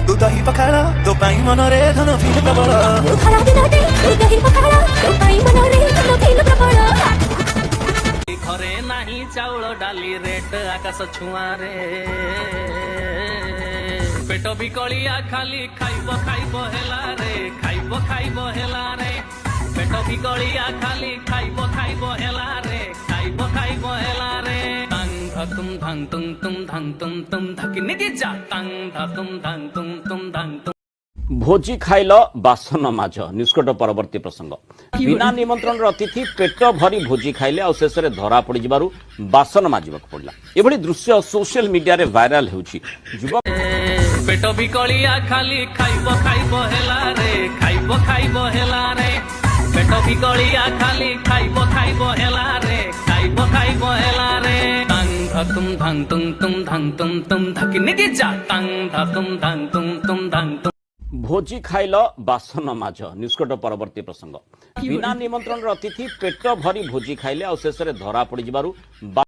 तू दही पखाड़ तो पाई मनरे धन फील प्रबल घरे नाही चाउल डाली रेट आकाश छुआ रे पेट बिकलिया खाली खाइब खाइब हेला रे खाइब खाइब हेला रे पेट बिकलिया खाली खाइब खाइब हेला रे खाइब खाइब हेला रे तुम धंग तुम धंग तुम धकिनी की जा तंग तुम धंग तुम धंग तुम भोजी खाइल बासन माझ निष्कट परवर्ती प्रसंग बिना निमंत्रण अतिथि पेट भरी भोजी खाइले और शेष में धरा पड़ जबारु बासन माजिबाक पड़ला एभली दृश्य सोशल मीडिया रे वायरल हेउछि युवक पेट बिकलिया खाली खाइब खाइब हेला रे खाइब खाइब हेला रे पेट बिकलिया खाली खाइब खाइब हेला रे खाइब खाइब हेला रे तुम धंग तुम धकिनी की जा तंग तुम धंग तुम धंग भोजी खाइल बासन माझ निष्कट परवर्ती प्रसंग बिना निमंत्रण अतिथि पेट भरी भोजी खाइले और शेष में धरा पड़ जबारु